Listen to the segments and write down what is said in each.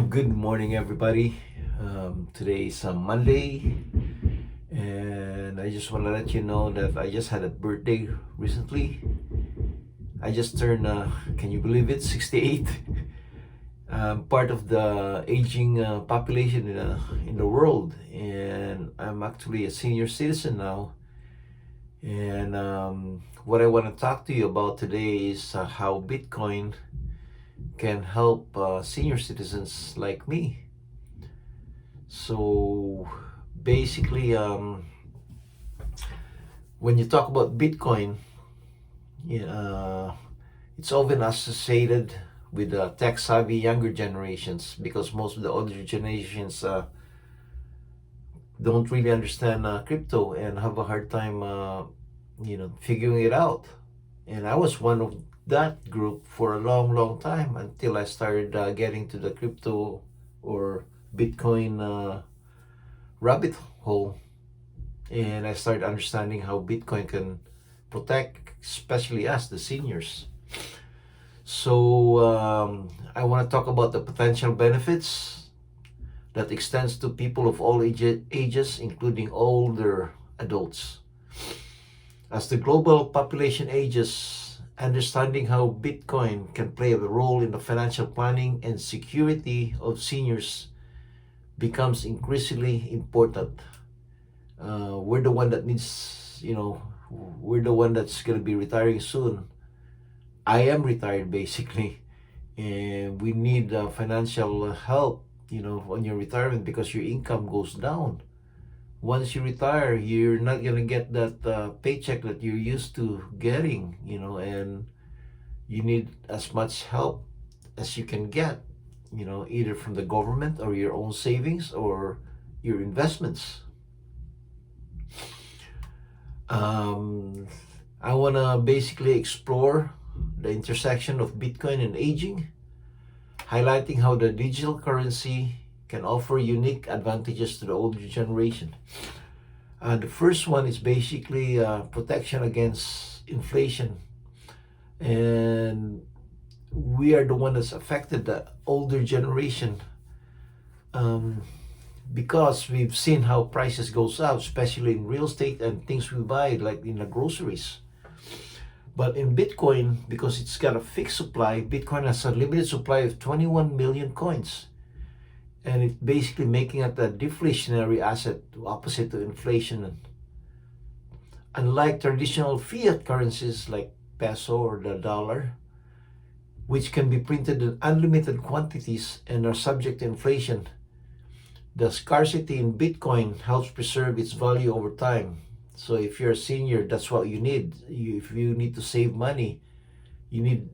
Good morning, everybody. Today is Monday, and I just want to let you know that I just had a birthday recently. I just turned, can you believe it, 68? I'm part of the aging population in the world, and I'm actually a senior citizen now. And what I want to talk to you about today is how Bitcoin can help senior citizens like me. So basically, when you talk about Bitcoin, it's often associated with tech-savvy younger generations because most of the older generations don't really understand crypto and have a hard time, figuring it out. And I was one of that group for a long, long time until I started getting to the crypto or Bitcoin rabbit hole, and I started understanding how Bitcoin can protect, especially us, the seniors. So I want to talk about the potential benefits that extends to people of all ages, including older adults. As the global population ages, understanding how Bitcoin can play a role in the financial planning and security of seniors becomes increasingly important. We're the one that needs, we're the one that's going to be retiring soon. I am retired basically, and we need financial help, on your retirement because your income goes down. Once you retire, you're not going to get that paycheck that you're used to getting, and you need as much help as you can get, either from the government or your own savings or your investments. I want to basically explore the intersection of Bitcoin and aging, highlighting how the digital currency can offer unique advantages to the older generation. The first one is basically protection against inflation. And we are the one that's affected, the older generation, because we've seen how prices goes up, especially in real estate and things we buy, like in the groceries. But in Bitcoin, because it's got a fixed supply, Bitcoin has a limited supply of 21 million coins. And it's basically making it a deflationary asset, opposite to inflation. Unlike traditional fiat currencies like peso or the dollar, which can be printed in unlimited quantities and are subject to inflation, the scarcity in Bitcoin helps preserve its value over time. So if you're a senior, that's what you need. If you need to save money, you need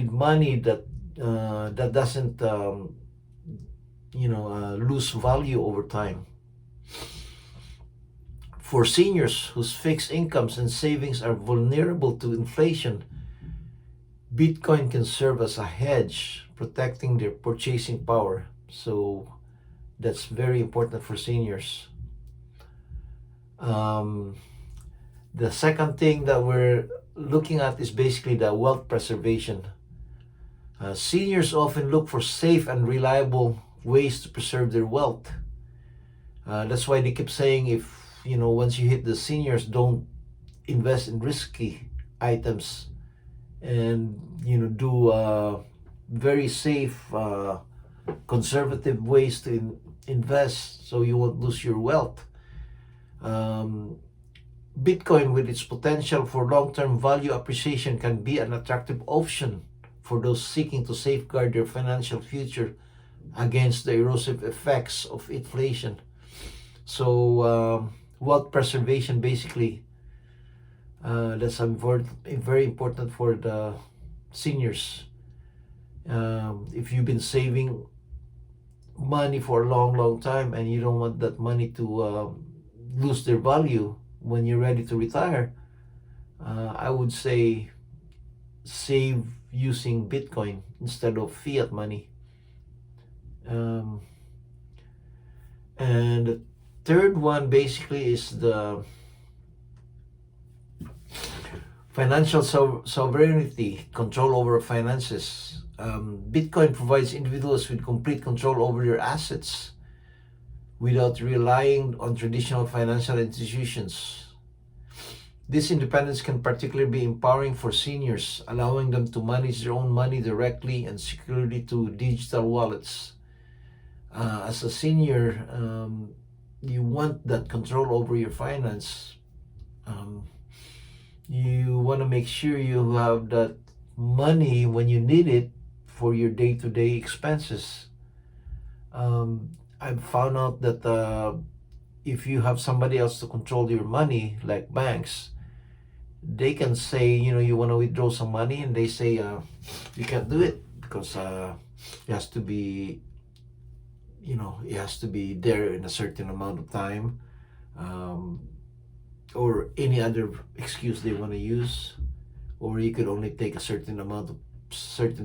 money that that doesn't lose value over time. For seniors whose fixed incomes and savings are vulnerable to inflation, Bitcoin can serve as a hedge, protecting their purchasing power. So that's very important for seniors. The second thing that we're looking at is basically the wealth preservation. Seniors often look for safe and reliable ways to preserve their wealth. That's why they keep saying, if once you hit the seniors, don't invest in risky items, and do very safe, conservative ways to invest so you won't lose your wealth. Bitcoin, with its potential for long-term value appreciation, can be an attractive option for those seeking to safeguard their financial future against the erosive effects of inflation. So wealth preservation, basically, that's very important for the seniors. If you've been saving money for a long, long time and you don't want that money to lose their value when you're ready to retire, I would say save using Bitcoin instead of fiat money. And the third one basically is the financial sovereignty, control over finances. Bitcoin provides individuals with complete control over their assets without relying on traditional financial institutions. This independence can particularly be empowering for seniors, allowing them to manage their own money directly and securely through digital wallets. As a senior, you want that control over your finance. Um, you want to make sure you have that money when you need it for your day-to-day expenses. I've found out that if you have somebody else to control your money, like banks, they can say, you want to withdraw some money, and they say you can't do it because it has to be, it has to be there in a certain amount of time, um, or any other excuse they want to use, or you could only take a certain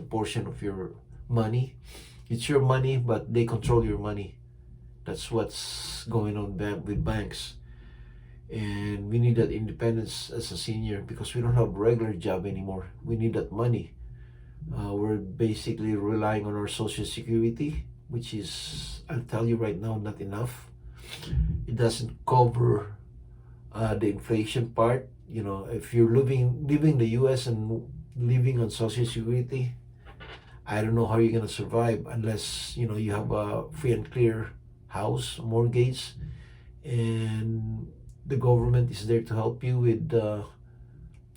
portion of your money. It's your money, but they control your money. That's what's going on with banks. And we need that independence as a senior because we don't have a regular job anymore. We need that money. We're basically relying on our social security, which is, I'll tell you right now, not enough. It doesn't cover the inflation part. If you're living in the US and living on social security, I don't know how you're gonna survive unless you have a free and clear house mortgage, and the government is there to help you with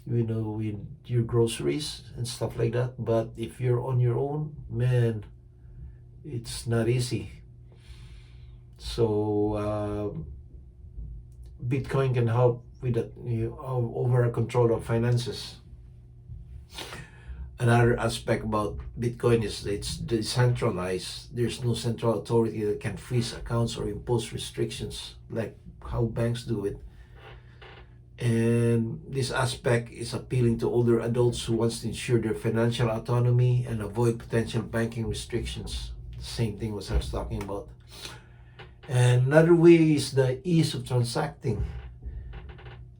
with your groceries and stuff like that. But if you're on your own, man, it's not easy. So Bitcoin can help with that, over control of finances. Another aspect about Bitcoin is it's decentralized. There's no central authority that can freeze accounts or impose restrictions like how banks do it. And this aspect is appealing to older adults who wants to ensure their financial autonomy and avoid potential banking restrictions. Same thing was I was talking about. And another way is the ease of transacting.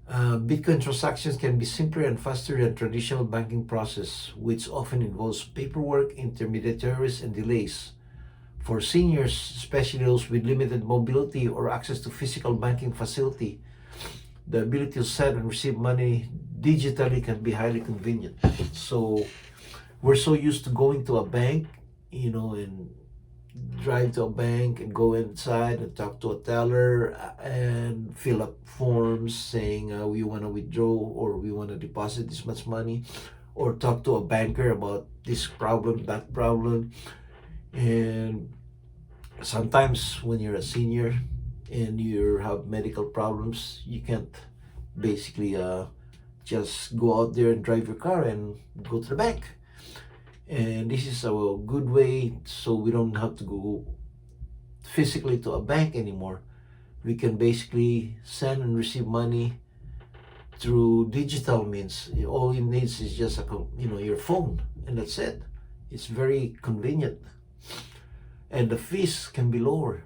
Bitcoin transactions can be simpler and faster than traditional banking process, which often involves paperwork, intermediaries, and delays. For seniors, especially those with limited mobility or access to physical banking facility, the ability to send and receive money digitally can be highly convenient. So we're so used to going to a bank, and drive to a bank and go inside and talk to a teller and fill up forms saying we want to withdraw or we want to deposit this much money, or talk to a banker about this problem, that problem. And sometimes when you're a senior and you have medical problems, you can't basically just go out there and drive your car and go to the bank. And this is a good way, so we don't have to go physically to a bank anymore. We can basically send and receive money through digital means. All it needs is just your phone, and that's it. It's very convenient, and the fees can be lower.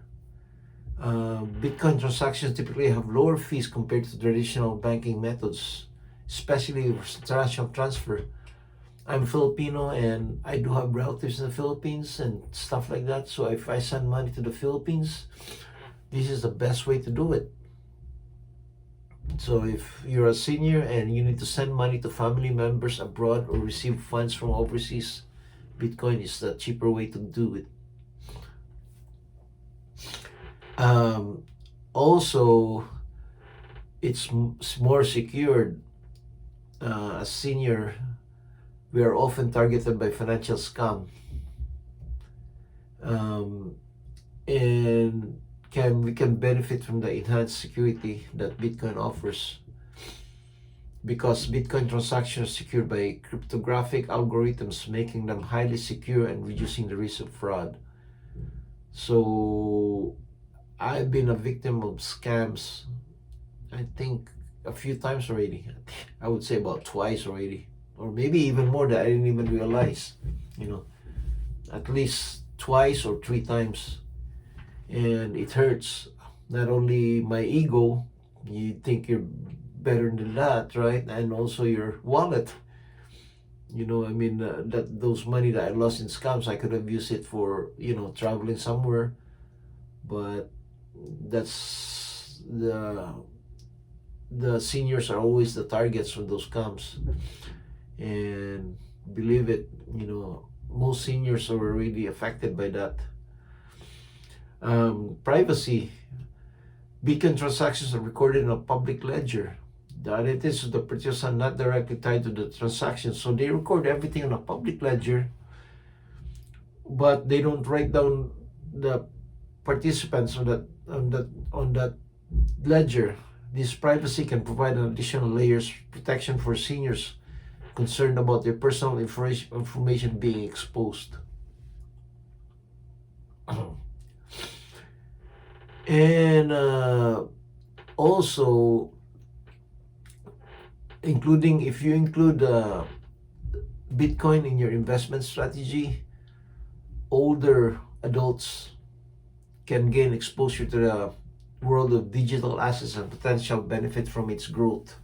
Bitcoin transactions typically have lower fees compared to traditional banking methods, especially international transfer. I'm Filipino and I do have relatives in the Philippines and stuff like that. So if I send money to the Philippines, this is the best way to do it. So if you're a senior and you need to send money to family members abroad or receive funds from overseas, Bitcoin is the cheaper way to do it. Also, it's more secured. As senior, we are often targeted by financial scam, and we can benefit from the enhanced security that Bitcoin offers, because Bitcoin transactions are secured by cryptographic algorithms, making them highly secure and reducing the risk of fraud. So I've been a victim of scams, I think a few times already. I would say about twice already, or maybe even more that I didn't even realize, at least twice or three times. And it hurts not only my ego, you think you're better than that, right? And also your wallet. I mean, that those money that I lost in scams, I could have used it for, traveling somewhere. But that's the seniors are always the targets for those scams. And believe it, most seniors are already affected by that. Privacy. Beacon transactions are recorded in a public ledger. The identities of the participants are not directly tied to the transaction, so they record everything on a public ledger, but they don't write down the participants on that ledger. This privacy can provide an additional layers protection for seniors concerned about their personal information being exposed. And also, if you include Bitcoin in your investment strategy, older adults can gain exposure to the world of digital assets and potential benefit from its growth.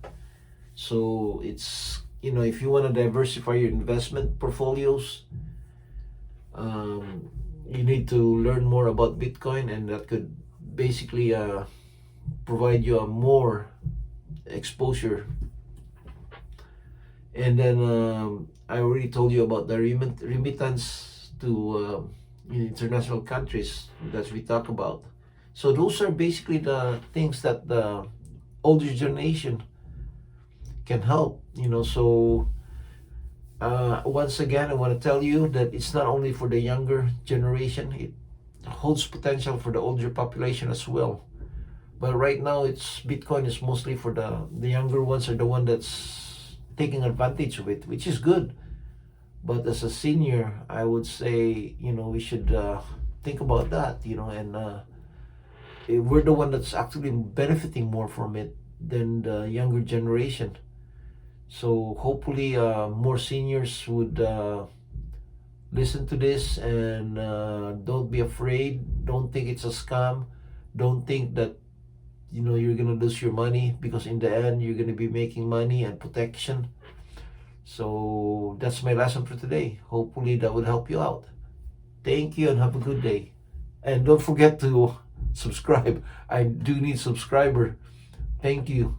So it's, if you want to diversify your investment portfolios, you need to learn more about Bitcoin, and that could basically provide you a more exposure. And then I already told you about the remittance to international countries that we talk about. So those are basically the things that the older generation can help. So once again, I want to tell you that it's not only for the younger generation, it holds potential for the older population as well. But right now, Bitcoin is mostly for the younger ones, are the one that's taking advantage of it, which is good. But as a senior, I would say, we should think about that, and we're the one that's actually benefiting more from it than the younger generation. So hopefully more seniors would listen to this, and don't be afraid. Don't think it's a scam. Don't think that you're gonna lose your money, because in the end you're gonna be making money and protection. So that's my lesson for today. Hopefully that would help you out. Thank you and have a good day. And don't forget to subscribe. I do need subscriber. Thank you.